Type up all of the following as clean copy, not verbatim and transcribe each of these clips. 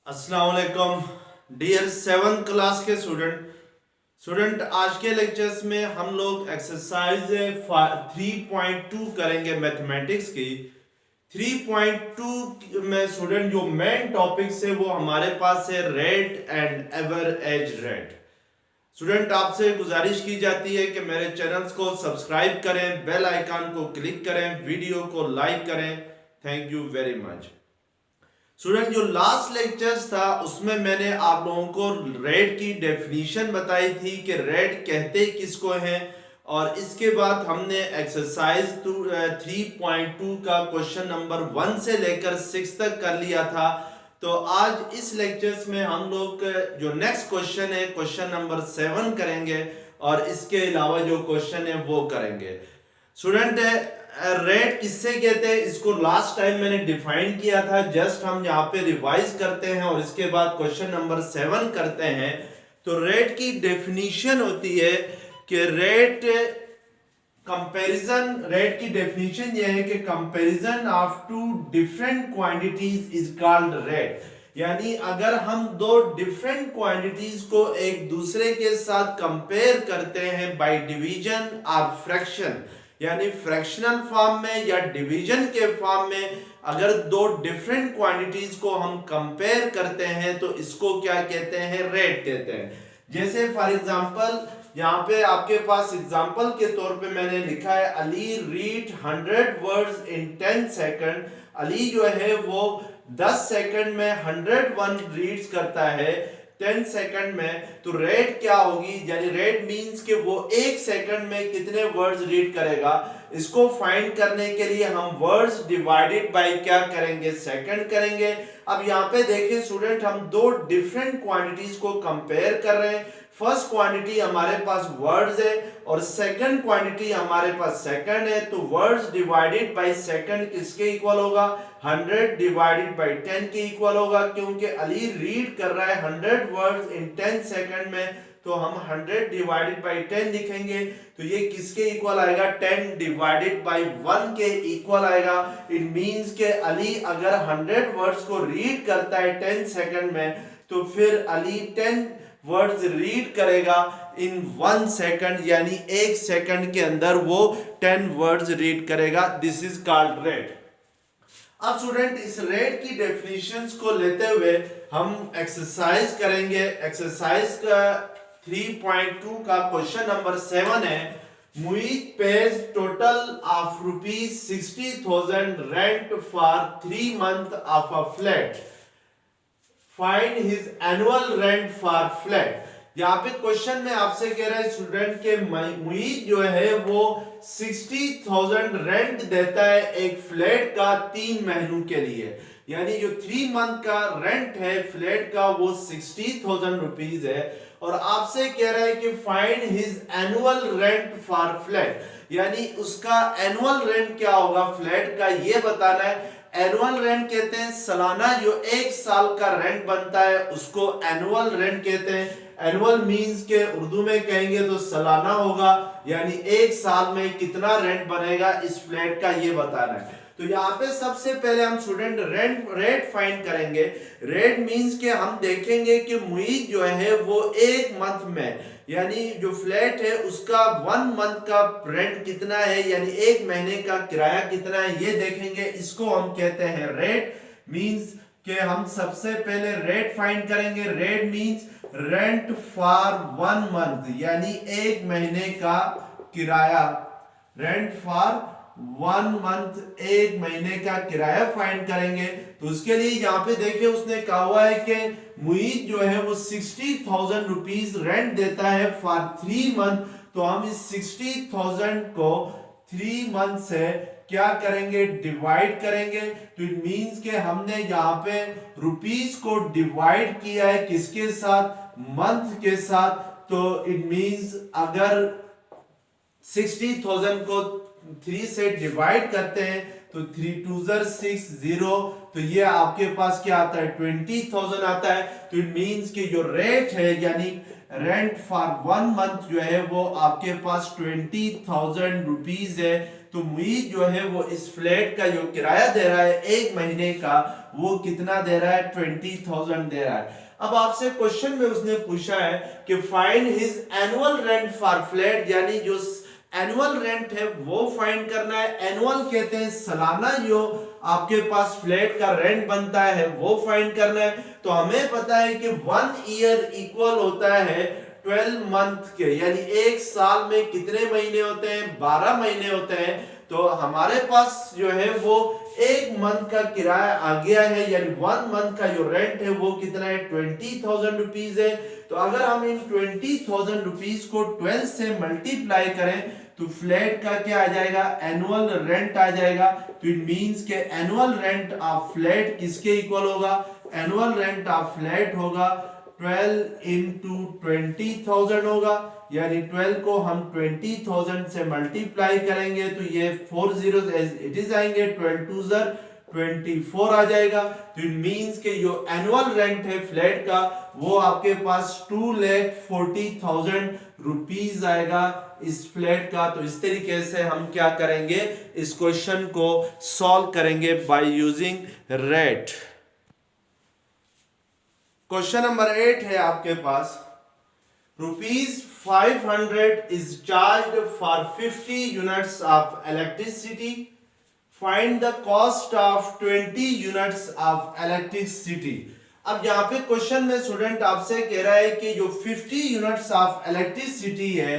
अस्सलाम वालेकुम dear 7th class के स्टूडेंट आज के लेक्चर्स में हम लोग एक्सरसाइज 3.2 करेंगे मैथमेटिक्स की। 3.2 में स्टूडेंट जो मेन टॉपिक्स है वो हमारे पास है rate and average rate. Student आपसे गुजारिश की जाती है कि मेरे चैनल्स को सब्सक्राइब करें, बेल आइकन को क्लिक करें, वीडियो को लाइक करें। Thank you very much. Student जो लास्ट लेक्चर्स था उसमें मैंने आप लोगों को रेट की डेफिनेशन बताई थी कि रेट कहते किसको हैं, और इसके बाद हमने एक्सरसाइज 3.2 का क्वेश्चन नंबर 1 से लेकर 6 तक कर लिया था। तो आज इस लेक्चर्स में हम लोग जो नेक्स्ट क्वेश्चन है क्वेश्चन नंबर 7 करेंगे, और इसके अलावा जो क्वेश्चन है वो करेंगे। स्टूडेंट रेट किससे कहते हैं इसको लास्ट टाइम मैंने डिफाइन किया था, जस्ट हम यहाँ पे रिवाइज करते हैं और इसके बाद क्वेश्चन नंबर 7 करते हैं। तो रेट की डेफिनेशन होती है कि रेट की डेफिनेशन यह है कि comparison of two different quantities is called rate. यानी अगर हम दो डिफरेंट क्वांटिटीज को एक दूसरे के साथ कंपेयर करते हैं बाय डिवीजन और फ्रैक्शन, यानी फ्रैक्शनल फॉर्म में या डिवीजन के फॉर्म में अगर दो डिफरेंट क्वांटिटीज को हम कंपेयर करते हैं तो इसको क्या कहते हैं, रेट कहते हैं। जैसे फॉर एग्जांपल यहाँ पे आपके पास एग्जांपल के तौर पे मैंने लिखा है Ali read 100 words in 10 second. Ali जो है वो 10 सेकंड में 100 वर्ड रीड्स करता है 10 सेकंड में। तो रेट क्या होगी, यानी रेट मींस कि वो 1 सेकंड में कितने वर्ड्स रीड करेगा। इसको फाइंड करने के लिए हम वर्ड्स डिवाइडेड बाय क्या करेंगे, सेकंड करेंगे। अब यहाँ पे देखिए स्टूडेंट, हम दो डिफरेंट क्वांटिटीज को कंपेयर कर रहे हैं। फर्स्ट क्वांटिटी हमारे पास वर्ड्स है और सेकंड क्वांटिटी हमारे पास सेकंड है। तो वर्ड्स डिवाइडेड बाय सेकंड किसके इक्वल होगा, 100 डिवाइडेड बाय 10 के इक्वल होगा, क्योंकि अली रीड कर रहा है 100 वर्ड्स इन 10 सेकंड में। तो हम 100 डिवाइडेड बाय 10 लिखेंगे तो ये किसके इक्वल आएगा, 10 डिवाइडेड बाय 1 के इक्वल आएगा। इट मींस के अली अगर 100 वर्ड्स को रीड करता है 10 सेकंड में तो फिर अली 10 वर्ड्स रीड करेगा इन 1 सेकंड, यानी 1 सेकंड के अंदर वो 10 वर्ड्स रीड करेगा। This is called rate. अब स्टूडेंट इस रेट की डेफिनेशंस को लेते हुए हम एक्सरसाइज करेंगे। एक्सरसाइज का 3.2 का क्वेश्चन नंबर 7 है, Moeed page total of ₹60,000 rent for 3 months of a flat, find his annual rent for flat. यहाँ पे क्वेश्चन में आपसे कह रहा है स्टूडेंट के मुईद जो है वो 60,000 रेंट देता है एक फ्लैट का 3 महीनों के लिए, यानी जो 3 मंथ का रेंट है फ्लैट का वो 60,000 रुपीज है। और आपसे कह रहा है कि find his annual rent for flat, यानी उसका एनुअल रेंट क्या होगा फ्लैट का ये बताना है। एनुअल रेंट कहते हैं सालाना जो 1 साल का रेंट बनता है उसको एनुअल रेंट कहते हैं। एनुअल मींस के उर्दू में कहेंगे तो सालाना होगा, यानी 1 साल में कितना रेंट बनेगा इस फ्लैट का ये बताना है। तो यहाँ पे सबसे पहले हम स्टूडेंट रेट फाइंड करेंगे। रेट मींस के हम देखेंगे कि मुईद जो है वो 1 मंथ में, यानी जो फ्लैट है उसका 1 मंथ का रेंट कितना है, यानी 1 महीने का किराया कितना है ये देखेंगे। इसको हम कहते हैं रेट। मींस कि हम सबसे पहले रेट फाइंड करेंगे। Rate means rent for 1 month, यानी 1 महीने का किराया। रेंट फॉर 1 मंथ, 1 महीने का किराया फाइंड करेंगे। तो उसके लिए यहाँ पे देखिए उसने कहा हुआ है कि मुईद जो है वो 60,000 रुपीज रेंट देता है फॉर 3 मंथ। तो हम इस 60,000 को 3 मंथ से क्या करेंगे, डिवाइड करेंगे। तो इट मींस के हमने यहाँ पे रुपीस को डिवाइड किया है किसके साथ, मंथ के साथ। तो इट मींस अगर 60,000 को 3 से डिवाइड करते हैं तो 3 2 60, तो ये आपके पास क्या आता है, 20,000 आता है। तो इट मींस कि जो रेट है यानी रेंट फॉर 1 मंथ जो है वो आपके पास 20,000 रुपीज है। तो मुईद जो है वो इस फ्लैट का जो किराया दे रहा है एक महीने का, वो कितना दे रहा है, 20,000 दे रहा है। अब आपसे क्वेश्चन में उसने पूछा है कि find his annual rent for flat, यानी जो एनुअल रेंट है वो फाइंड करना है। एनुअल कहते हैं सालाना जो आपके पास फ्लैट का रेंट बनता है वो फाइंड करना है। तो हमें पता है कि 1 ईयर इक्वल होता है 12 मंथ के, यानी एक साल में कितने महीने होते हैं, 12 महीने होते हैं। तो हमारे पास जो है वो एक मंथ का किराया आ गया है, यानी 1 मंथ का जो रेंट है वो कितना है, 20,000 रुपीज है। तो अगर हम इन 20,000 रुपीज को 12 से मल्टीप्लाई करें तो फ्लैट का क्या आ जाएगा, एनुअल रेंट आ जाएगा। तो इट मींस के एनुअल रेंट ऑफ फ्लैट किसके इक्वल होगा, एनुअल रेंट ऑफ फ्लैट होगा 12 इंटू 20,000 होगा, यानी 12 को हम 20,000 से मल्टीप्लाई करेंगे तो ये 4 जीरो इट इज आएंगे, 12 टू 24 आ जाएगा। तो इट मींस के जो एनुअल रेंट है फ्लैट का वो आपके पास 2,40,000 रुपीज आएगा इस फ्लैट का। तो इस तरीके से हम क्या करेंगे, इस क्वेश्चन को सॉल्व करेंगे by using rate. Question number 8 है आपके पास, ₹500 is charged for 50 units of electricity. Find the cost of 20 units of electricity. अब यहाँ पे क्वेश्चन में स्टूडेंट आपसे कह रहा है कि जो 50 यूनिट्स ऑफ इलेक्ट्रिसिटी है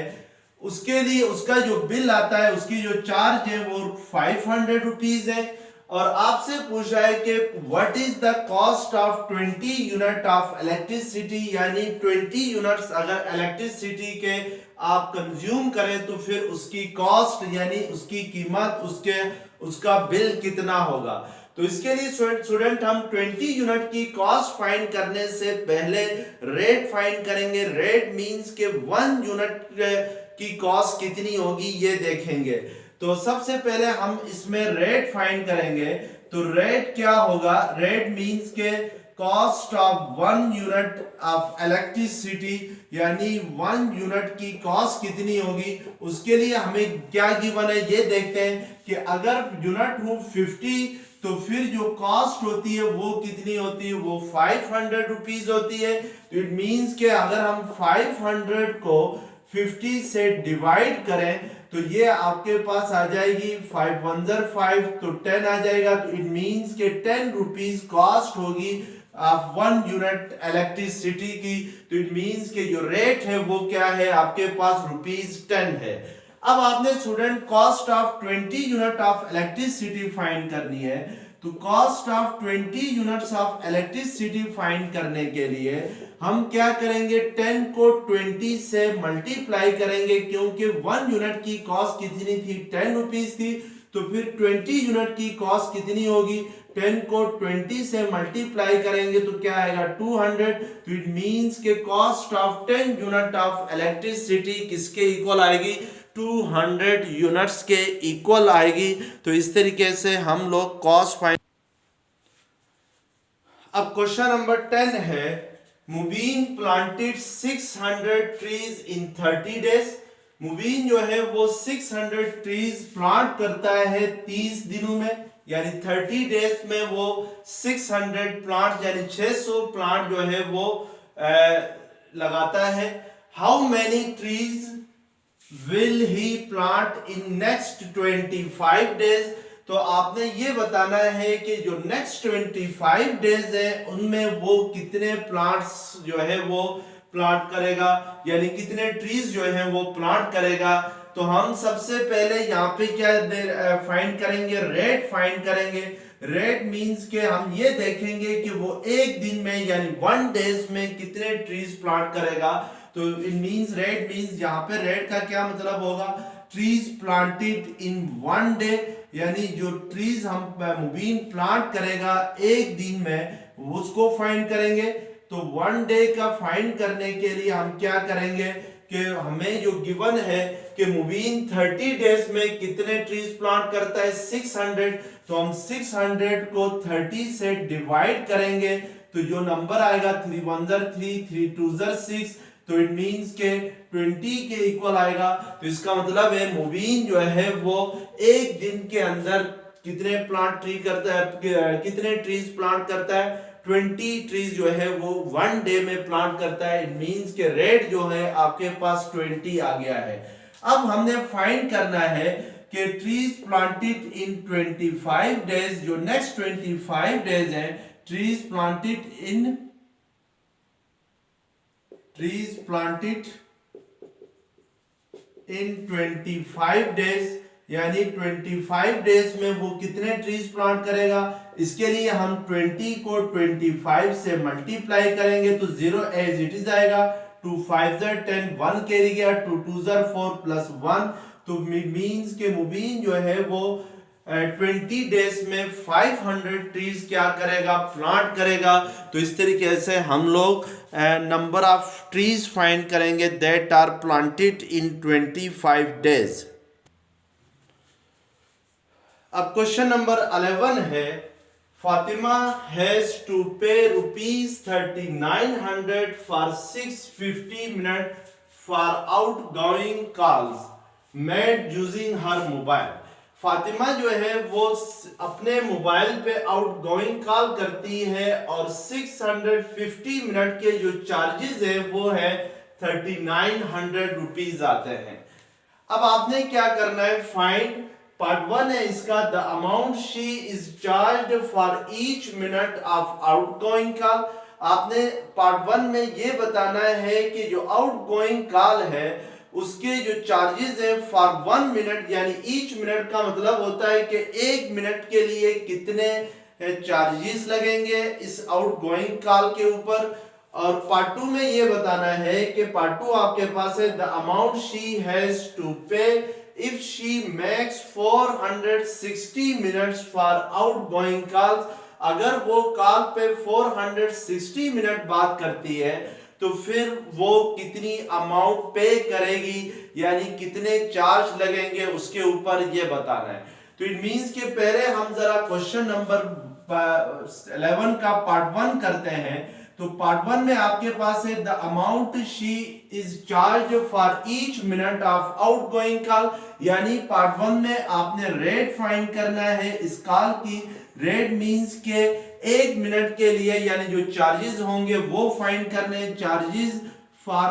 उसके लिए उसका जो बिल आता है, उसकी जो चार्ज है वो 500 रुपीज है। और आपसे पूछ रहा है कि what is the cost of 20 unit of electricity, यानी 20 यूनिट्स अगर इलेक्ट्रिसिटी के आप कंज्यूम करें तो फिर उसकी कॉस्ट यानी उसकी कीमत, उसका बिल कितना होगा। तो इसके लिए स्टूडेंट हम 20 यूनिट की कॉस्ट फाइंड करने से पहले रेट फाइंड करेंगे। रेट मींस के 1 यूनिट की कॉस्ट कितनी होगी ये देखेंगे। तो सबसे पहले हम इसमें रेट फाइंड करेंगे। तो रेट क्या होगा, रेट मींस के cost of 1 unit of electricity, यानी 1 यूनिट की कॉस्ट कितनी होगी। उसके लिए हमें क्या गिवन है ये देखते हैं कि अगर यूनिट हो 50 तो फिर जो कॉस्ट होती है वो कितनी होती है, वो 500 रुपीज होती है। तो इट मींस के अगर हम 500 को 50 से डिवाइड करें तो ये आपके पास आ जाएगी 5 1 5 तो 10 आ जाएगा। तो इट मींस के 10 रुपीज कॉस्ट होगी ऑफ 1 यूनिट इलेक्ट्रिसिटी की। तो इट मींस के जो रेट है वो क्या है आपके पास ₹10 है। अब आपने student cost of 20 unit of electricity find करनी है। तो cost of 20 units of electricity find करने के लिए हम क्या करेंगे, 10 को 20 से मल्टीप्लाई करेंगे, क्योंकि 1 यूनिट की कॉस्ट कितनी थी, 10 रुपीज थी। तो फिर 20 यूनिट की कॉस्ट कितनी होगी, 10 को 20 से मल्टीप्लाई करेंगे तो क्या आएगा 200। तो इट मींस के cost of 10 unit of electricity किसके इक्वल आएगी, 200 यूनिट्स के इक्वल आएगी। तो इस तरीके से हम लोग कॉस्ट फाइंड। अब क्वेश्चन नंबर 10 है, मुबीन प्लांटेड 600 ट्रीज इन 30 डेज। मुबीन जो है वो 600 ट्रीज प्लांट करता है 30 दिनों में, यानी 30 डेज में वो 600 प्लांट यानी 600 प्लांट जो है वो लगाता है। How many trees will he plant in next 25 days. तो आपने ये बताना है कि जो नेक्स्ट 25 डेज है उनमें वो कितने प्लांट्स जो है वो प्लांट करेगा, यानी कितने ट्रीज जो है वो प्लांट करेगा। तो हम सबसे पहले यहाँ पे क्या फाइंड करेंगे, रेट फाइंड करेंगे। रेट मींस के हम ये देखेंगे कि वो एक दिन में यानी 1 डेज में कितने ट्रीज प्लांट करेगा। तो इट मींस रेट मींस यहाँ पे रेट का क्या मतलब होगा, ट्रीज प्लांटेड इन 1 डे, यानी जो ट्रीज हम मुबीन प्लांट करेगा एक दिन में उसको फाइंड करेंगे। तो 1 डे का फाइंड करने के लिए हम क्या करेंगे कि हमें जो गिवन है कि मुबीन 30 डेज में कितने ट्रीज प्लांट करता है 600। तो हम 600 को 30 से डिवाइड करेंगे तो जो नंबर आएगा 3 1 3 3 2 6। तो इट मींस के 20 के इक्वल आएगा। तो इसका मतलब है मुबीन जो है वो एक दिन के अंदर कितने प्लांट ट्री करता है, कितने ट्रीज प्लांट करता है, 20 ट्रीज जो है वो 1 डे में प्लांट करता है। इट मींस के रेट जो है आपके पास 20 आ गया है। अब हमने फाइंड करना है कि ट्रीज प्लांटेड इन 25 डेज, जो नेक्स्ट 25 डेज है, ट्रीज प्लांटेड इन 25 डेज, यानी 25 डेज में वो कितने ट्रीज प्लांट करेगा। इसके लिए हम 20 को 25 से मल्टीप्लाई करेंगे तो 0 एज इट इज आएगा। 2 5 10, 1 कैरी गया, 2 2 4 प्लस 1। तो मींस के मुबीन जो है वो 20 डेज में 500 ट्रीज क्या करेगा, प्लांट करेगा। तो इस तरीके से हम लोग नंबर ऑफ ट्रीज फाइंड करेंगे that are planted in 25 days. अब क्वेश्चन नंबर 11 है, Fatima has to pay ₹3900 for 650 minute for outgoing calls made using her mobile. Fatima जो है वो अपने मोबाइल पे आउटगोइंग कॉल करती है और 650 मिनट के जो चार्जेस है वो है 3900 रुपीज आते हैं। अब आपने क्या करना है, फाइंड पार्ट 1 है इसका, the amount she is charged for each minute of outgoing call. आपने पार्ट 1 में ये बताना है कि जो आउटगोइंग कॉल है उसके जो चार्जेस है फॉर 1 मिनट, यानी ईच मिनट का मतलब होता है कि 1 मिनट के लिए कितने चार्जेस लगेंगे इस आउटगोइंग कॉल के ऊपर। और पार्ट 2 में ये बताना है कि पार्ट 2 आपके पास है, the amount she has to pay if she makes 460 minutes for outgoing calls. अगर वो कॉल पे 460 मिनट बात करती है तो फिर वो कितनी अमाउंट पे करेगी, यानी कितने चार्ज लगेंगे उसके ऊपर ये बताना है। तो इट मींस के पहले हम जरा क्वेश्चन नंबर 11 का पार्ट 1 करते हैं। तो पार्ट 1 में आपके पास है, the amount she is charge for each minute of outgoing call, यानी पार्ट 1 में आपने रेट फाइंड करना है इस कॉल की। रेट मींस के 1 मिनट के लिए यानी जो चार्जेस होंगे वो फाइंड करने, charges for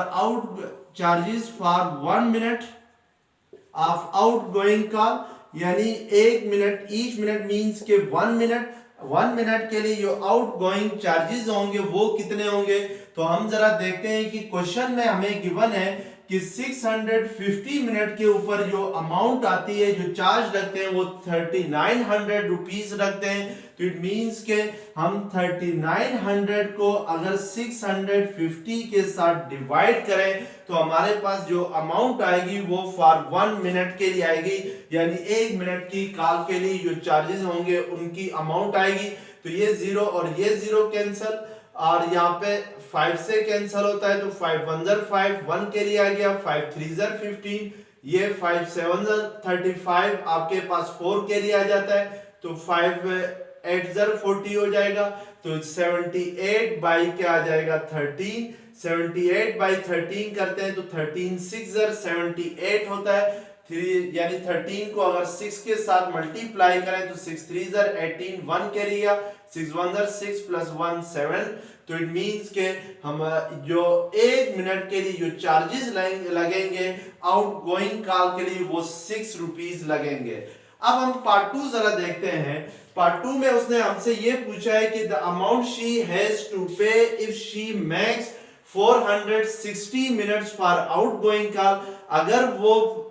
1 minute of outgoing call, यानी 1 मिनट, ईच मिनट मींस के 1 मिनट के लिए जो आउटगोइंग चार्जेस होंगे वो कितने होंगे। तो हम जरा देखते हैं कि क्वेश्चन में हमें गिवन है कि 650 मिनट के ऊपर जो अमाउंट आती है, जो चार्ज लगते हैं वो 3900 रुपीज लगते हैं। तो इट मींस के हम 3900 को अगर 650 के साथ डिवाइड करें तो हमारे पास जो अमाउंट आएगी वो फॉर 1 मिनट के लिए आएगी, यानी 1 मिनट की कॉल के लिए जो चार्जेस होंगे उनकी अमाउंट आएगी। तो ये 0 और ये 0 कैंसिल, और यहाँ पे 5 से कैंसिल होता है तो 5 1 5, 1 के लिए आ गया, 5 3 15, ये 5 7 35, आपके पास 4 के लिए आ जाता है तो 5 8 40 हो जाएगा। तो 78 बाई क्या आ जाएगा 13, 78 बाई 13 करते हैं तो 13 6 78 होता है। यानी 13 को अगर 6 के साथ मल्टीप्लाई करें तो 6 3 18, 1 कैरी गया, 6 1 6 प्लस 1 7। तो इट मींस के हम जो 1 मिनट के लिए जो चार्जेस लगेंगे आउटगोइंग कॉल के लिए वो 6 रुपीज लगेंगे। अब हम पार्ट 2 जरा देखते हैं। पार्ट 2 में उसने हमसे ये पूछा है कि the amount she has to pay if she makes 460 minutes for outgoing call. अगर वो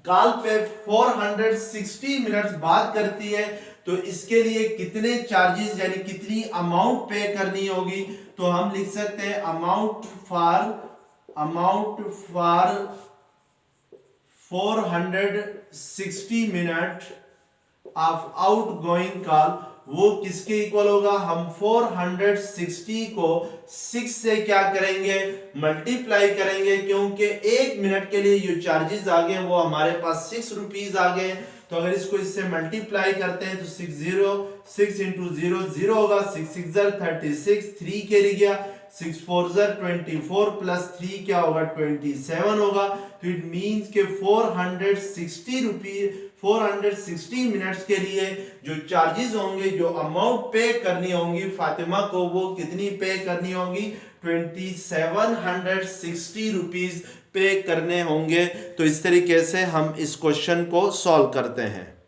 कॉल पे 460 मिनट्स बात करती है तो इसके लिए कितने चार्जेस यानी कितनी अमाउंट पे करनी होगी। तो हम लिख सकते हैं amount for 460 minute of outgoing call, वो किसके इक्वल होगा, हम 460 को 6 से क्या करेंगे मल्टीप्लाई करेंगे, क्योंकि 1 मिनट के लिए जो चार्जेस आ गए वो हमारे पास 6 रुपीज आ गए। तो अगर इसको इससे मल्टीप्लाई करते हैं तो 6 इंटू 0 0 होगा, 6 6 36, 3 के लिए गया, 6 4 24 प्लस 3 क्या होगा 27 होगा। तो इट मींस के 460 मिनट्स के लिए जो चार्जेस होंगे, जो अमाउंट पे करनी होंगी फातिमा को, वो कितनी पे करनी होगी 2760 रुपीज पे करने होंगे। तो इस तरीके से हम इस क्वेश्चन को सॉल्व करते हैं।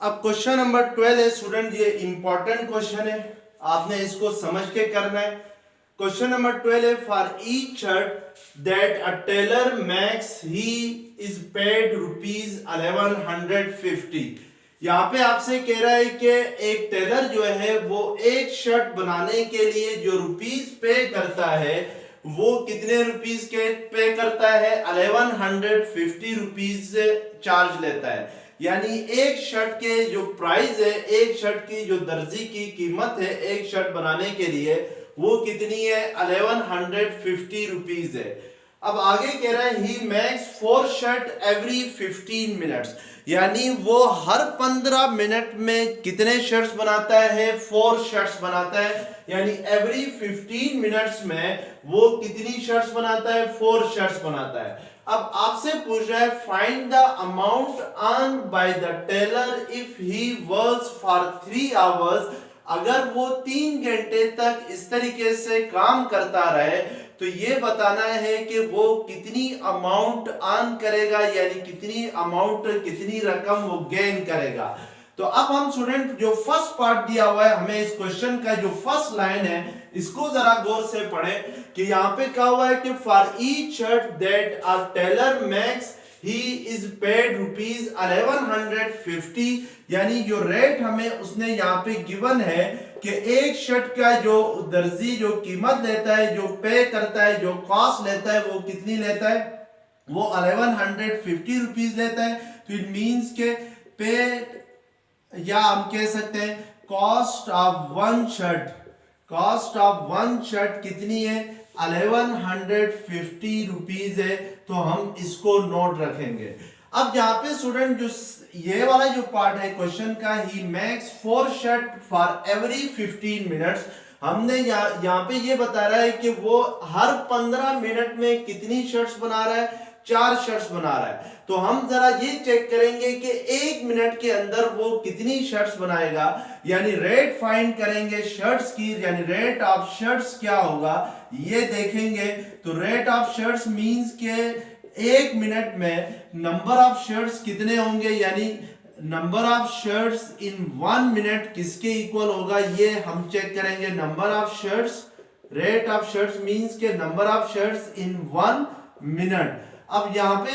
अब क्वेश्चन नंबर 12 है स्टूडेंट, ये इंपॉर्टेंट क्वेश्चन है, आपने इसको समझ के करना है। क्वेश्चन नंबर 12 है, for each shirt that a tailor makes he is paid rupees 1150। यहाँ पे आपसे कह रहा है कि एक टेलर जो है वो एक शर्ट बनाने के लिए जो रुपीज पे करता है वो कितने रुपीज के पे करता है 1150 रुपीज से चार्ज लेता है। यानी एक शर्ट के जो प्राइस है, एक शर्ट की जो दर्जी की कीमत है एक शर्ट बनाने के लिए वो कितनी है 1150 रुपीज है। अब आगे कह रहा है he makes 4 shirt every 15 minutes, यानी वो हर 15 मिनट में कितने शर्ट्स बनाता है 4 शर्ट्स बनाता है। यानी एवरी 15 मिनट्स में वो कितनी शर्ट्स बनाता है 4 शर्ट्स बनाता है। अब आपसे पूछ रहा है find the amount earn by the tailor if he works for 3 hours. अगर वो 3 घंटे तक इस तरीके से काम करता रहे तो ये बताना है कि वो कितनी अमाउंट अर्न करेगा, यानी कितनी अमाउंट, कितनी रकम वो गेन करेगा। तो अब हम स्टूडेंट जो फर्स्ट पार्ट दिया हुआ है हमें इस क्वेश्चन का जो फर्स्ट लाइन है इसको जरा गौर से पढ़ें कि यहाँ पे क्या हुआ है कि for each shirt that a tailor makes he is paid rupees 1150, यानी जो रेट हमें उसने यहाँ पे गिवन है कि एक शर्ट का जो दर्जी जो कीमत लेता है, जो पे करता है, जो कॉस्ट लेता है वो कितनी लेता है, वो 1150 रुपीज लेता है। तो इट मींस के पे, या हम कह सकते हैं कॉस्ट ऑफ वन शर्ट कितनी है 1150 रुपीज है। तो हम इसको नोट रखेंगे। अब यहाँ पे स्टूडेंट जो ये वाला जो पार्ट है क्वेश्चन का, he makes 4 shirt for every 15 minutes, हमने यहाँ पे ये बता रहा है कि वो हर 15 मिनट में कितनी शर्ट्स बना रहा है 4 शर्ट्स बना रहा है। तो हम जरा ये चेक करेंगे कि 1 मिनट के अंदर वो कितनी शर्ट्स बनाएगा, यानी रेट फाइंड करेंगे शर्ट्स की, यानी रेट ऑफ शर्ट्स क्या होगा ये देखेंगे। तो रेट ऑफ शर्ट्स मींस के 1 मिनट में नंबर ऑफ शर्ट्स कितने होंगे, यानी number of shirts in 1 minute किसके इक्वल होगा ये हम चेक करेंगे। Number of shirts, rate of shirts means के number of shirts in 1 minute. अब यहां पे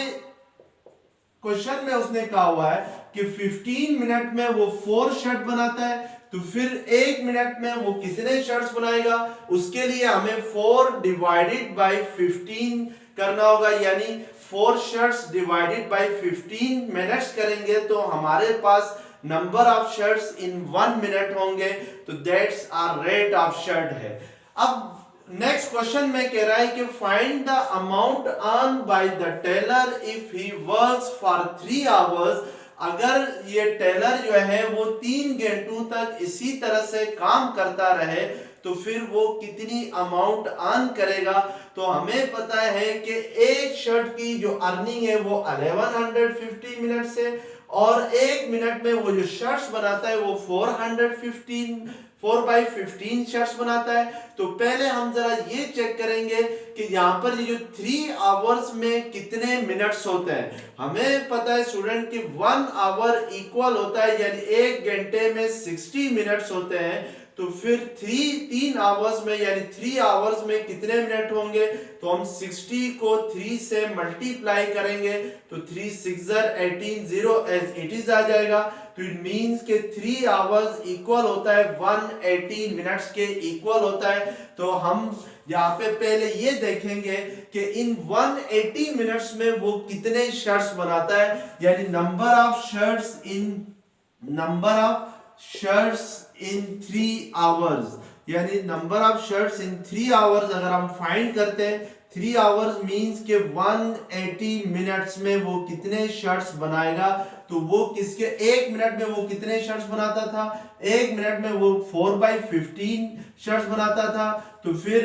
क्वेश्चन में उसने कहा हुआ है कि 15 मिनट में वो 4 शर्ट बनाता है, तो फिर 1 मिनट में वो कितने शर्ट्स बनाएगा, उसके लिए हमें 4 डिवाइडेड बाय 15 करना होगा। यानी 4 शर्ट्स डिवाइडेड बाय 15 मिनट्स करेंगे तो हमारे पास number of shirts in 1 minute होंगे। तो that's our rate of shirt है। अब नेक्स्ट क्वेश्चन में कह रहा है कि find the amount earn by the tailor if he works for 3 hours. अगर ये टेलर जो है वो 3 घंटों तक इसी तरह से काम करता रहे तो फिर वो कितनी अमाउंट अर्न करेगा। तो हमें पता है कि एक शर्ट की जो अर्निंग है वो 1150 मिनट से, और 1 मिनट में वो जो शर्ट्स बनाता है वो 4 बाई 15 शर्ट्स बनाता है। तो पहले हम जरा ये चेक करेंगे कि यहाँ पर ये जो 3 आवर्स में कितने मिनट्स होते हैं। हमें पता है स्टूडेंट कि 1 आवर इक्वल होता है, यानी 1 घंटे में 60 मिनट्स होते हैं। तो फिर 3 आवर्स में, यानी 3 आवर्स में कितने मिनट होंगे, तो हम 60 को 3 से मल्टीप्लाई करेंगे तो 3 6 18 0 एज इट इज आ जाएगा। तो इट मींस के 3 आवर्स इक्वल होता है 180 मिनट्स के इक्वल होता है। तो हम यहाँ पे पहले ये देखेंगे कि इन 180 मिनट्स में वो कितने शर्ट्स बनाता है, यानी number of shirts in 3 hours, यानी number of shirts in 3 hours अगर हम फाइंड करते हैं 3 आवर्स मींस के 180 मिनट्स में वो कितने शर्ट्स बनाएगा। तो वो किसके 1 मिनट में वो कितने शर्ट्स बनाता था? 1 मिनट में वो 4/15 शर्ट्स बनाता था। तो फिर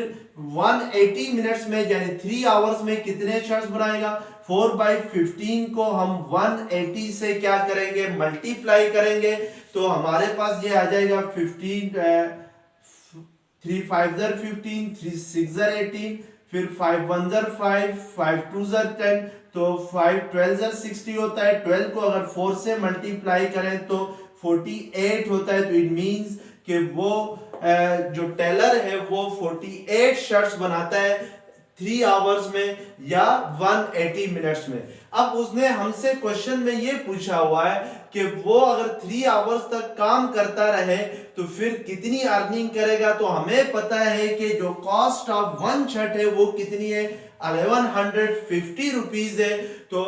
180 मिनट्स में यानी 3 आवर्स में कितने शर्ट्स बनाएगा? 4/15 को हम 180 से क्या करेंगे? मल्टीप्लाई करेंगे। तो हमारे पास ये आ जाएगा 15 3 5 15, 3 6 18, फिर 5 1 5, 5 2 10, तो 5 12 60 होता है। 12 को अगर 4 से मल्टीप्लाई करें तो 48 होता है। तो इट मींस कि वो जो टेलर है वो 48 शर्ट्स बनाता है 3 आवर्स में या 180 मिनट्स में। अब उसने हमसे क्वेश्चन में ये पूछा हुआ है कि वो अगर 3 आवर्स तक काम करता रहे तो फिर कितनी अर्निंग करेगा। तो हमें पता है कि जो कॉस्ट ऑफ वन शर्ट है वो कितनी है? 1150 रुपीज है। तो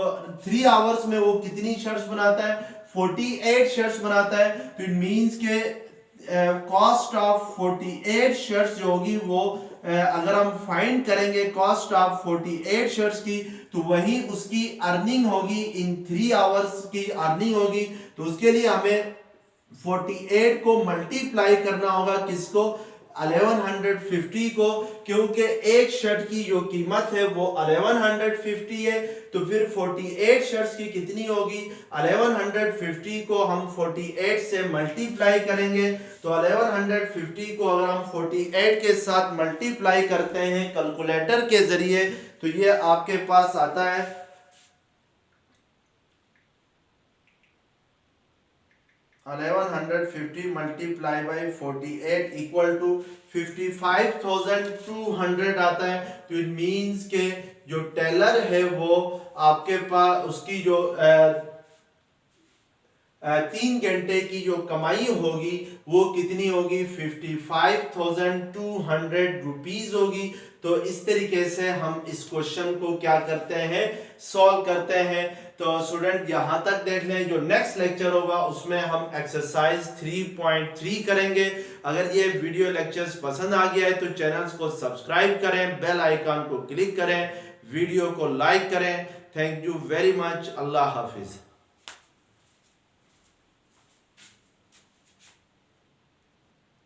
3 आवर्स में वो कितनी शर्ट्स बनाता है? 48 शर्ट्स बनाता है। तो इट मींस के कॉस्ट ऑफ 48 शर्ट्स जो होगी वो अगर हम फाइंड करेंगे कॉस्ट ऑफ 48 शर्ट्स की, तो वही उसकी अर्निंग होगी, इन 3 आवर्स की अर्निंग होगी। तो उसके लिए हमें 48 को मल्टीप्लाई करना होगा किसको? 1150 को, क्योंकि एक शर्ट की जो कीमत है वो 1150 है। तो फिर 48 शर्ट्स की कितनी होगी? 1150 को हम 48 से मल्टीप्लाई करेंगे। तो 1150 को अगर हम 48 के साथ मल्टीप्लाई करते हैं कैलकुलेटर के जरिए तो ये आपके पास आता है 1150 मल्टीप्लाई बाई 48 इक्वल टू 55,200 आता है। तो इट मींस के जो टेलर है वो आपके पास उसकी जो 3 घंटे की जो कमाई होगी वो कितनी होगी? 55,200 रुपीज होगी। तो इस तरीके से हम इस क्वेश्चन को क्या करते हैं? सॉल्व करते हैं। तो स्टूडेंट यहां तक देख लें, जो नेक्स्ट लेक्चर होगा उसमें हम एक्सरसाइज 3.3 करेंगे। अगर ये वीडियो लेक्चर्स पसंद आ गया है तो चैनल्स को सब्सक्राइब करें, बेल आइकन को क्लिक करें, वीडियो को लाइक करें। Thank you very much. Allah Hafiz.